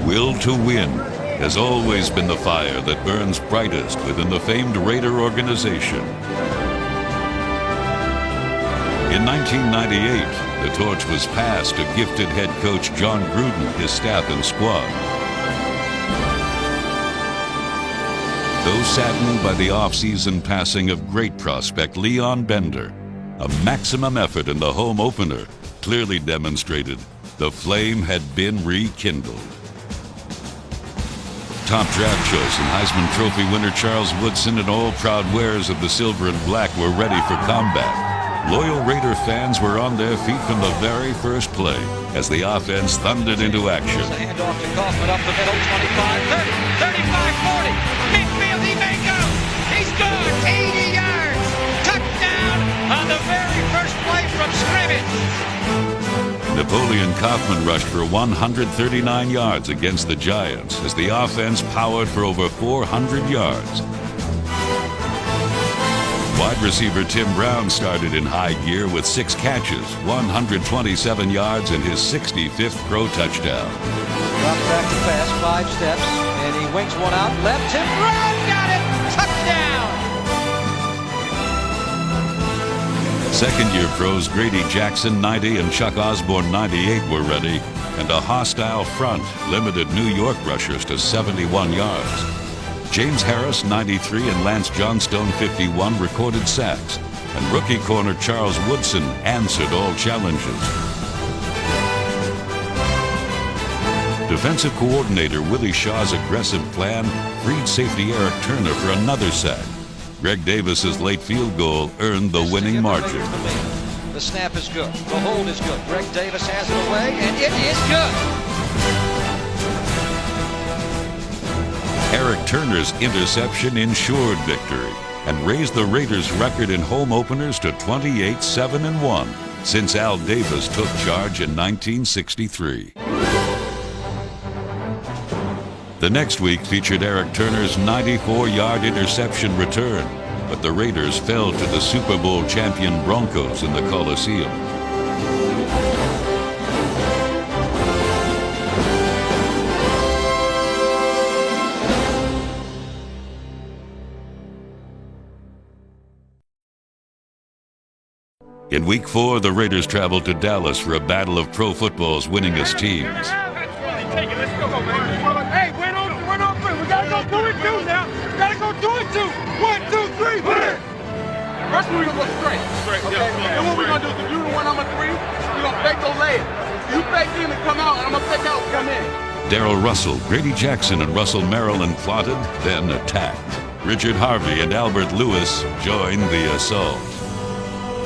will to win has always been the fire that burns brightest within the famed Raider organization. In 1998, the torch was passed to gifted head coach John Gruden, his staff and squad. Though saddened by the off-season passing of great prospect Leon Bender, a maximum effort in the home opener clearly demonstrated the flame had been rekindled. Top draft choice and Heisman Trophy winner Charles Woodson and all proud wearers of the silver and black were ready for combat. Loyal Raider fans were on their feet from the very first play as the offense thundered into action. The handoff to Kaufman up the middle, 25, 30, 35, 40. Midfield, he may go. He's gone. 80 yards. Touchdown on the very first play from scrimmage. Napoleon Kaufman rushed for 139 yards against the Giants as the offense powered for over 400 yards. Wide receiver Tim Brown started in high gear with 6 catches, 127 yards, and his 65th pro touchdown. Drop back to pass, 5 steps, and he wings one out left. Tim Brown got it! Touchdown! Second-year pros Grady Jackson, 90, and Chuck Osborne, 98, were ready, and a hostile front limited New York rushers to 71 yards. James Harris, 93, and Lance Johnstone, 51, recorded sacks, and rookie corner Charles Woodson answered all challenges. Defensive coordinator Willie Shaw's aggressive plan freed safety Eric Turner for another sack. Greg Davis's late field goal earned the winning margin. The snap is good. The hold is good. Greg Davis has it away, and it is good. Eric Turner's interception ensured victory and raised the Raiders' record in home openers to 28-7-1 since Al Davis took charge in 1963. The next week featured Eric Turner's 94-yard interception return, but the Raiders fell to the Super Bowl champion Broncos in the Coliseum. In Week 4, the Raiders traveled to Dallas for a battle of pro football's winningest teams. Hey, we're on three. We gotta go do it too now. We gotta go do it too. 1, 2, 3, hit it. First we're gonna go straight. Okay. And what we're gonna do is you the one on the 3, we're gonna fake those layers. You fake them and come out, and I'm gonna fake out and come in. Darryl Russell, Grady Jackson, and Russell Maryland plotted, then attacked. Richard Harvey and Albert Lewis joined the assault.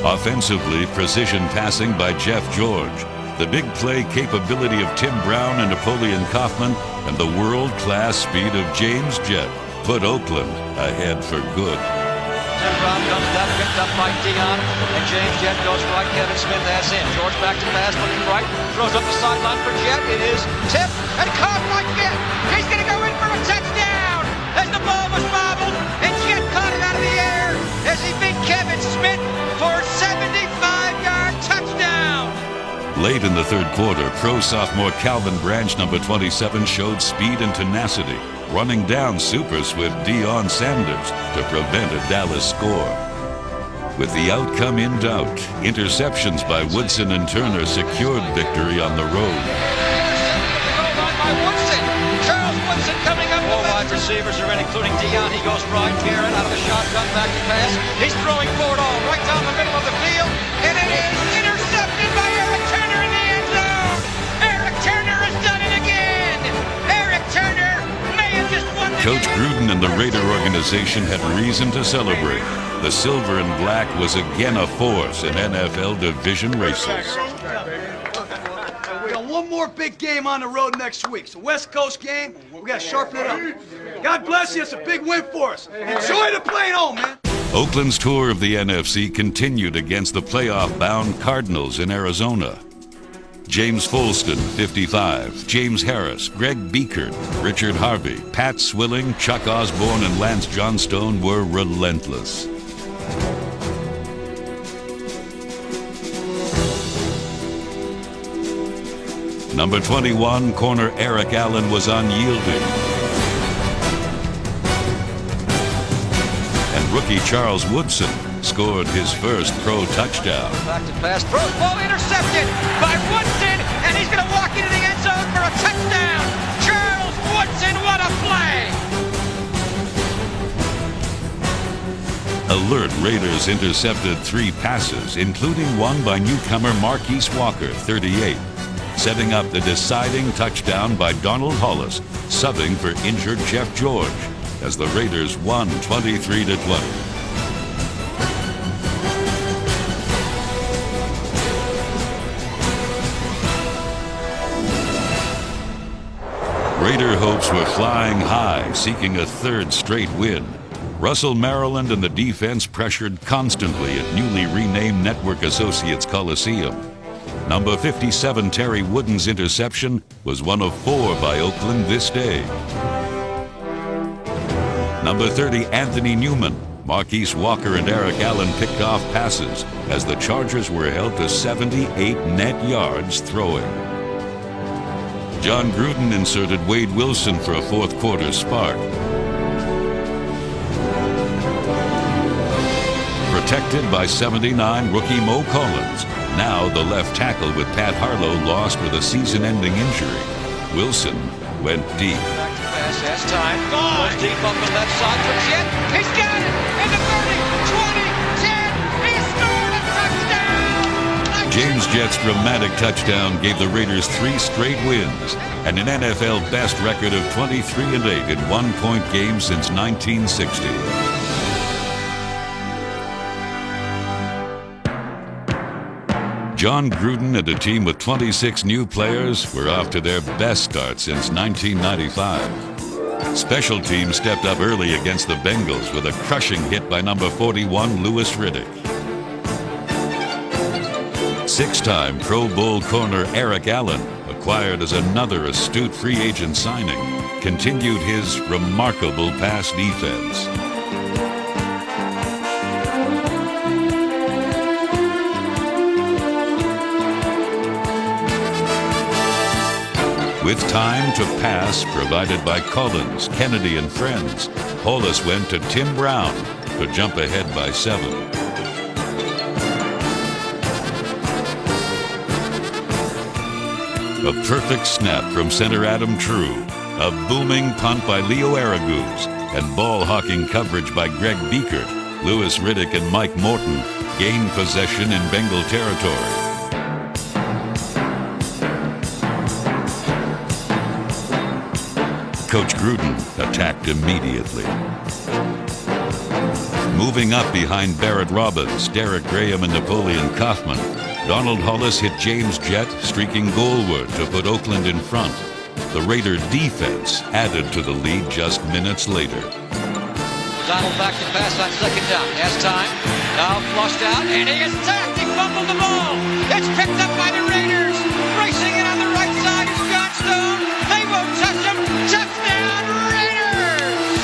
Offensively, precision passing by Jeff George, the big play capability of Tim Brown and Napoleon Kaufman, and the world-class speed of James Jett put Oakland ahead for good. Tim Brown comes down, picked up by Dion, and James Jett goes right. Kevin Smith has in. George back to pass, looking right, throws up the sideline for Jett. It is tipped and caught by Jett. He's going to go in for a touchdown as the ball was bobbled, and Jett caught it out of the air as he beat Kevin Smith for a 75-yard touchdown. Late in the third quarter, pro sophomore Calvin Branch, number 27, showed speed and tenacity, running down super swift Deion Sanders to prevent a Dallas score. With the outcome in doubt, interceptions by Woodson and Turner secured victory on the road. Charles Woodson coming up. All wide receivers are in, including Deion. He goes right, Garrett out of the shotgun, back to pass. He's throwing for it all right down the middle of the field, and it is intercepted by Eric Turner in the end zone. Eric Turner has done it again. Eric Turner may have just won the Coach game. Gruden and the Raider organization had reason to celebrate. The silver and black was again a force in NFL division races. We got one more big game on the road next week. It's a West Coast game. We got to sharpen it up. God bless you. It's a big win for us. Enjoy the plane home, man. Oakland's tour of the NFC continued against the playoff-bound Cardinals in Arizona. James Folston, 55, James Harris, Greg Biekert, Richard Harvey, Pat Swilling, Chuck Osborne, and Lance Johnstone were relentless. Number 21, corner Eric Allen was unyielding. And rookie Charles Woodson scored his first pro touchdown. Back to pass, throws, ball intercepted by Woodson, and he's going to walk into the end zone for a touchdown. Charles Woodson, what a play! Alert Raiders intercepted 3 passes, including one by newcomer Marquise Walker, 38, setting up the deciding touchdown by Donald Hollis, subbing for injured Jeff George, as the Raiders won 23-20. Raider hopes were flying high, seeking a 3rd straight win. Russell, Maryland and the defense pressured constantly at newly renamed Network Associates Coliseum. Number 57 Terry Wooden's interception was one of 4 by Oakland this day. Number 30 Anthony Newman, Marquise Walker and Eric Allen picked off passes as the Chargers were held to 78 net yards throwing. John Gruden inserted Wade Wilson for a 4th quarter spark. Protected by 79 rookie Mo Collins. Now the left tackle with Pat Harlow lost with a season-ending injury. Wilson went deep. Back to pass, has time. Goes deep up the left side for Jet. He's got it! In the 30, 20, 10. He scored a touchdown! James Jett's dramatic touchdown gave the Raiders 3 straight wins and an NFL best record of 23-8 in one-point games since 1960. John Gruden and a team with 26 new players were off to their best start since 1995. Special teams stepped up early against the Bengals with a crushing hit by number 41 Louis Riddick. 6-time Pro Bowl corner Eric Allen, acquired as another astute free agent signing, continued his remarkable pass defense. With time to pass provided by Collins, Kennedy, and friends, Hollis went to Tim Brown to jump ahead by 7. A perfect snap from center Adam True, a booming punt by Leo Araguz, and ball-hawking coverage by Greg Biekert, Louis Riddick and Mike Morton gained possession in Bengal territory. Coach Gruden attacked immediately. Moving up behind Barrett Robbins, Derek Graham, and Napoleon Kaufman, Donald Hollis hit James Jett, streaking goalward to put Oakland in front. The Raider defense added to the lead just minutes later. Donald back to pass on 2nd down. Has time. Now flushed out, and he is sacked. He fumbled the ball. It's picked up by the Raiders. Racing in on the right side is Johnstone. They won't touch him. Touchdown, Raiders!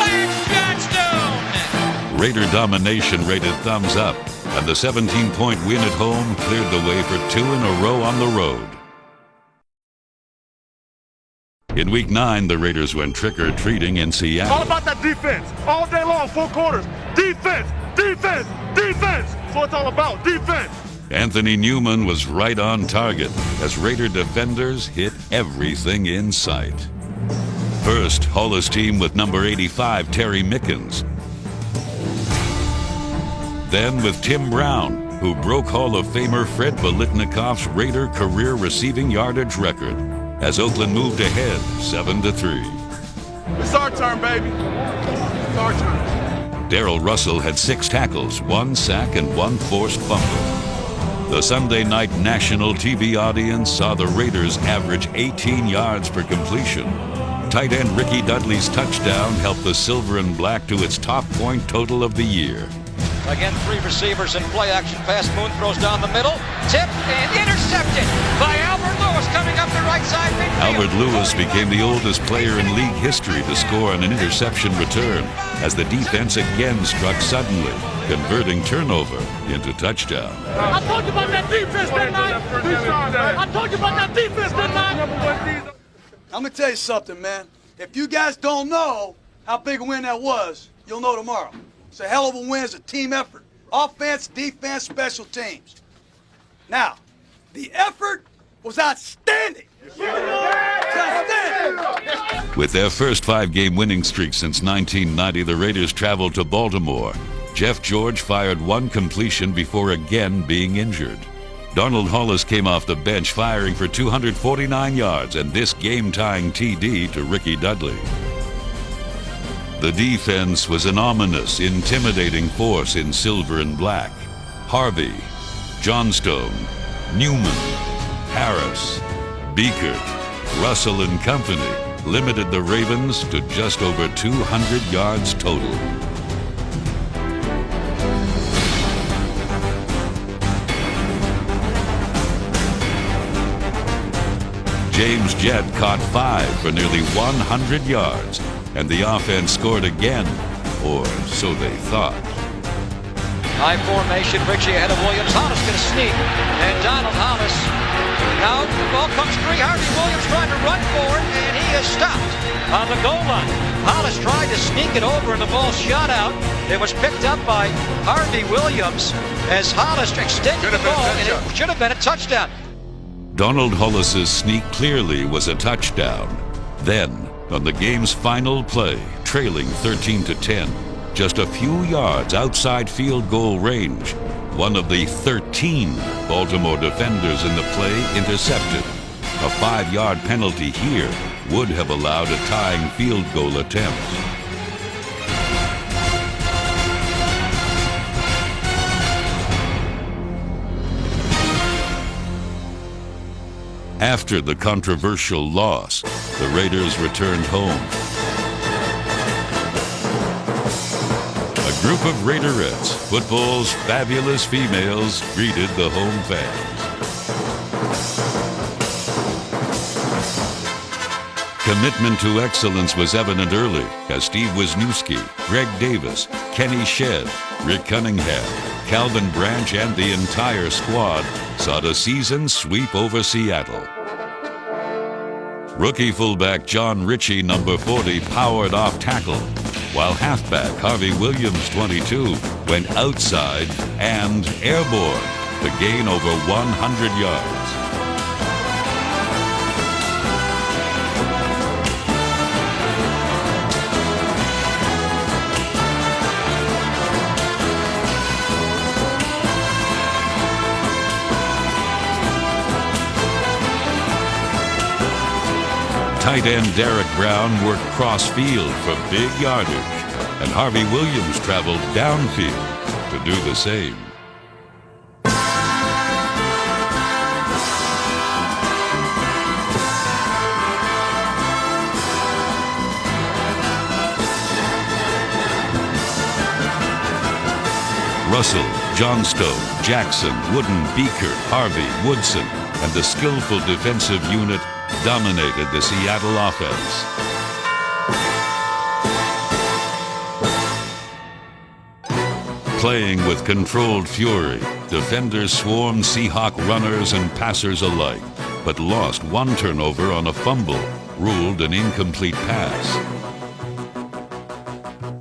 Lance Johnstone! Raider domination rated thumbs up, and the 17-point win at home cleared the way for 2 in a row on the road. In Week 9, the Raiders went trick-or-treating in Seattle. All about that defense. All day long, 4 quarters. Defense, defense, defense. That's what it's all about, defense. Anthony Newman was right on target as Raider defenders hit everything in sight. First, Hollis' team with number 85, Terry Mickens. Then with Tim Brown, who broke Hall of Famer Fred Biletnikoff's Raider career receiving yardage record as Oakland moved ahead 7-3. It's our turn, baby. It's our turn. Darrell Russell had 6 tackles, 1 sack, and 1 forced fumble. The Sunday night national TV audience saw the Raiders average 18 yards per completion. Tight end Ricky Dudley's touchdown helped the Silver and Black to its top point total of the year. Again, 3 receivers in play action pass. Moon throws down the middle. Tipped and intercepted by Albert Lewis coming up the right side midfield. Albert Lewis became the oldest player in league history to score on an interception return as the defense again struck suddenly. converting turnover into touchdown. I told you about that defense, didn't I? I told you about that defense, didn't I? I'm gonna tell you something, man. If you guys don't know how big a win that was, you'll know tomorrow. It's a hell of a win. It's a team effort. Offense, defense, special teams. Now, the effort was outstanding. Outstanding. With their first 5-game winning streak since 1990, the Raiders traveled to Baltimore. Jeff George fired one completion before again being injured. Donald Hollis came off the bench firing for 249 yards and this game-tying TD to Ricky Dudley. The defense was an ominous, intimidating force in silver and black. Harvey, Johnstone, Newman, Harris, Beekert, Russell and company limited the Ravens to just over 200 yards total. James Jett caught 5 for nearly 100 yards, and the offense scored again, or so they thought. High formation, Richie ahead of Williams. Hollis going to sneak, and Donald Hollis. Now the ball comes free. Harvey Williams trying to run for it, and he is stopped on the goal line. Hollis tried to sneak it over, and the ball shot out. It was picked up by Harvey Williams as Hollis extended the ball, and it should have been a touchdown. Donald Hollis's sneak clearly was a touchdown. Then, on the game's final play, trailing 13-10, just a few yards outside field goal range, one of the 13 Baltimore defenders in the play intercepted. A 5-yard penalty here would have allowed a tying field goal attempt. After the controversial loss, the Raiders returned home. A group of Raiderettes, football's fabulous females, greeted the home fans. Commitment to excellence was evident early as Steve Wisniewski, Greg Davis, Kenny Shedd, Rick Cunningham, Calvin Branch, and the entire squad sought a season sweep over Seattle. Rookie fullback John Ritchie, number 40, powered off tackle, while halfback Harvey Williams, 22, went outside and airborne to gain over 100 yards. Tight end Derek Brown worked cross-field for big yardage, and Harvey Williams traveled downfield to do the same. Russell, Johnstone, Jackson, Wooden, Beekert, Harvey, Woodson, and the skillful defensive unit dominated the Seattle offense. Playing with controlled fury, defenders swarmed Seahawk runners and passers alike, but lost one turnover on a fumble, ruled an incomplete pass.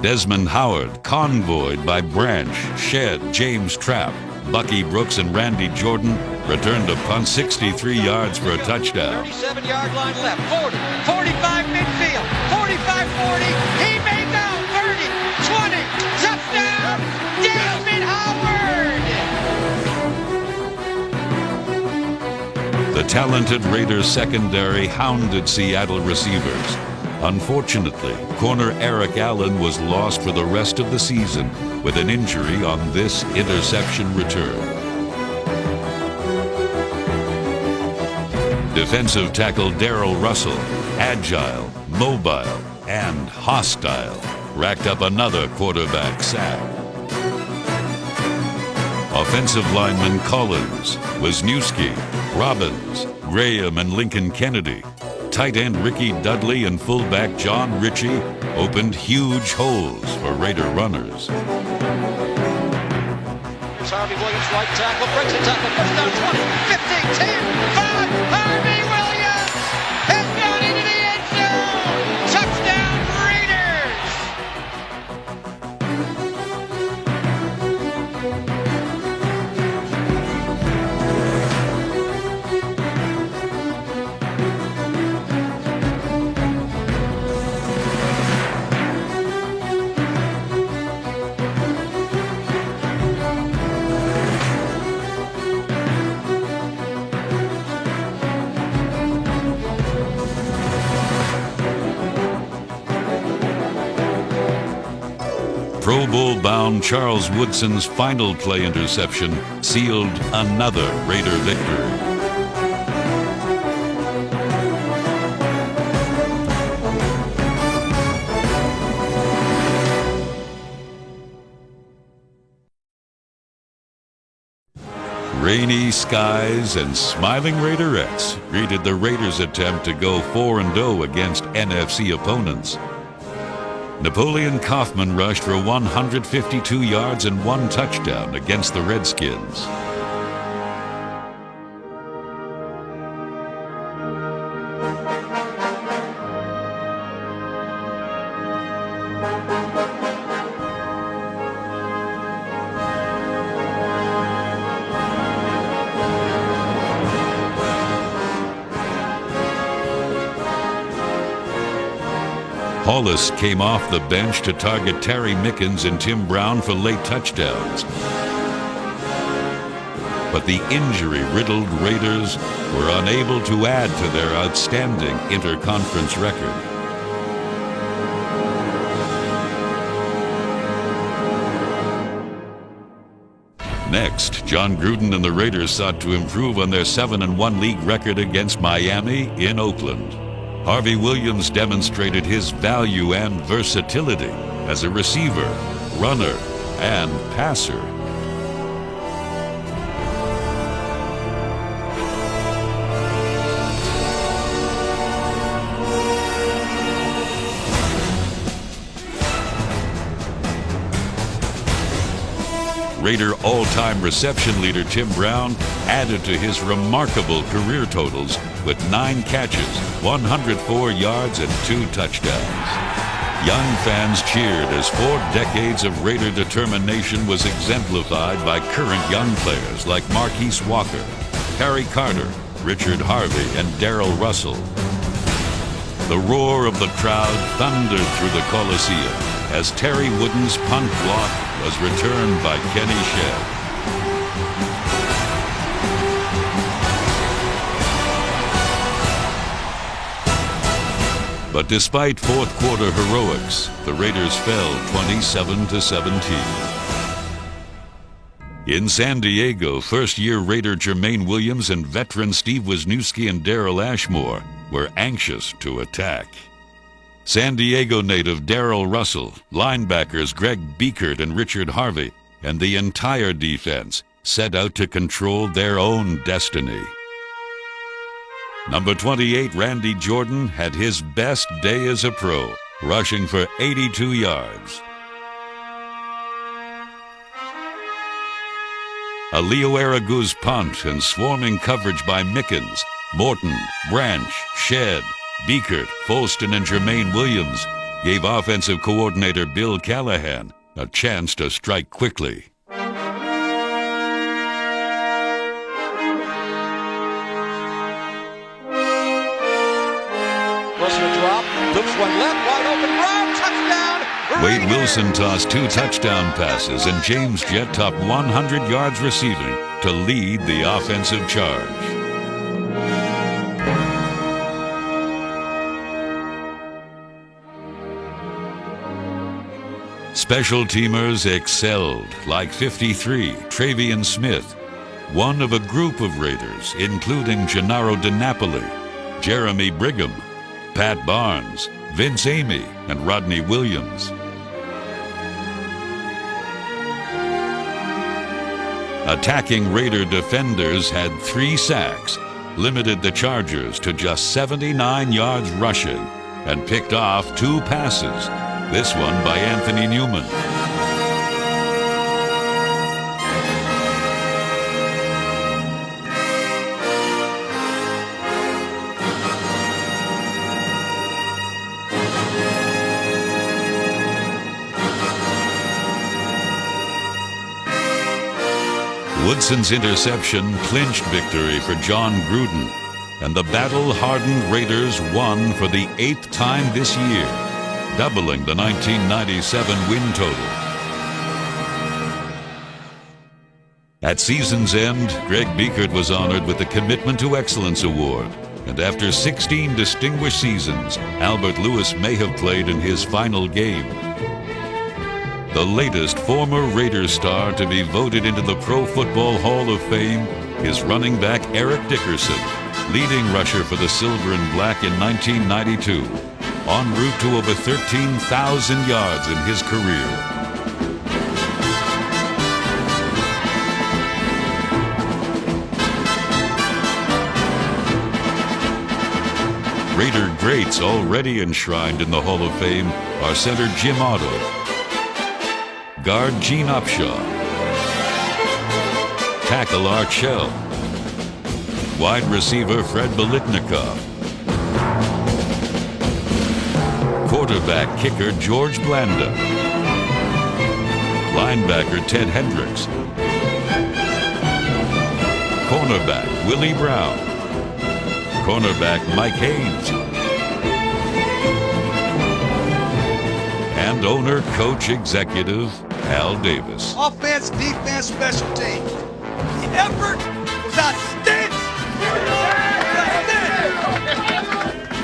Desmond Howard, convoyed by Branch, Shedd, James Trapp, Bucky Brooks, and Randy Jordan, returned a punt 63 yards for a touchdown. 37-yard line left, 40, 45 midfield, 45-40, he may go, 30, 20, touchdown, Desmond Howard! The talented Raiders secondary hounded Seattle receivers. Unfortunately, corner Eric Allen was lost for the rest of the season with an injury on this interception return. Defensive tackle Darrell Russell, agile, mobile, and hostile, racked up another quarterback sack. Offensive linemen Collins, Wisniewski, Robbins, Graham, and Lincoln Kennedy, tight end Ricky Dudley, and fullback John Ritchie opened huge holes for Raider runners. Redskins. Harvey Williams, right tackle, breaks the tackle, puts down 20, 15, 10, 5. Harvey Williams has gone into the end zone. Touchdown, Raiders! Pro Bowl-bound Charles Woodson's final play interception sealed another Raider victory. Rainy skies and smiling Raiderettes greeted the Raiders' attempt to go 4-0 against NFC opponents. Napoleon Kaufman rushed for 152 yards and 1 touchdown against the Redskins. Hollis came off the bench to target Terry Mickens and Tim Brown for late touchdowns. But the injury-riddled Raiders were unable to add to their outstanding interconference record. Next, John Gruden and the Raiders sought to improve on their 7-1 league record against Miami in Oakland. Harvey Williams demonstrated his value and versatility as a receiver, runner, and passer. Raider all-time reception leader Tim Brown added to his remarkable career totals with 9 catches, 104 yards, and 2 touchdowns. Young fans cheered as 4 decades of Raider determination was exemplified by current young players like Marquise Walker, Harry Carter, Richard Harvey, and Darrell Russell. The roar of the crowd thundered through the Coliseum as Terry Wooden's punt block was returned by Kenny Shedd. But despite fourth quarter heroics, the Raiders fell 27-17. In San Diego, first-year Raider Jermaine Williams and veteran Steve Wisniewski and Darrell Ashmore were anxious to attack. San Diego native Darrell Russell, linebackers Greg Biekert and Richard Harvey, and the entire defense set out to control their own destiny. Number 28, Randy Jordan, had his best day as a pro, rushing for 82 yards. A Leo Araguz punt and swarming coverage by Mickens, Morton, Branch, Shedd, Biekert, Folston, and Jermaine Williams gave offensive coordinator Bill Callahan a chance to strike quickly. Wilson drop, loops one left, wide open, Brown, touchdown! Wade Raiders! Wilson tossed 2 touchdown passes, and James Jett topped 100 yards receiving to lead the offensive charge. Special teamers excelled, like 53, Travion Smith, one of a group of Raiders, including Gennaro DiNapoli, Jeremy Brigham, Pat Barnes, Vince Amy, and Rodney Williams. Attacking Raider defenders had 3 sacks, limited the Chargers to just 79 yards rushing, and picked off 2 passes, this one by Anthony Newman. Johnson's interception clinched victory for John Gruden, and the battle-hardened Raiders won for the 8th time this year, doubling the 1997 win total. At season's end, Greg Biekert was honored with the Commitment to Excellence Award, and after 16 distinguished seasons, Albert Lewis may have played in his final game. The latest former Raiders star to be voted into the Pro Football Hall of Fame is running back Eric Dickerson, leading rusher for the Silver and Black in 1992, en route to over 13,000 yards in his career. Raider greats already enshrined in the Hall of Fame are center Jim Otto, guard Gene Upshaw, tackle Art Shell, wide receiver Fred Biletnikoff, quarterback kicker George Blanda, linebacker Ted Hendricks, cornerback Willie Brown, cornerback Mike Haynes, and owner, coach, executive Al Davis. Offense, defense, special teams. The effort was outstanding.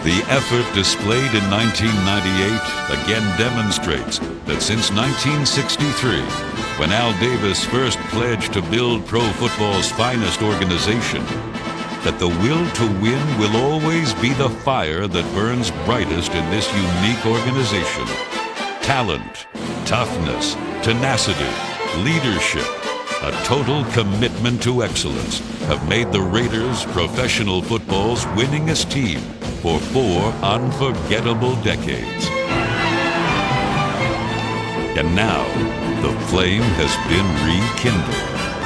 The effort displayed in 1998 again demonstrates that since 1963, when Al Davis first pledged to build pro football's finest organization, that the will to win will always be the fire that burns brightest in this unique organization. Talent, toughness, tenacity, leadership, a total commitment to excellence have made the Raiders professional football's winningest team for 4 unforgettable decades. And now, the flame has been rekindled.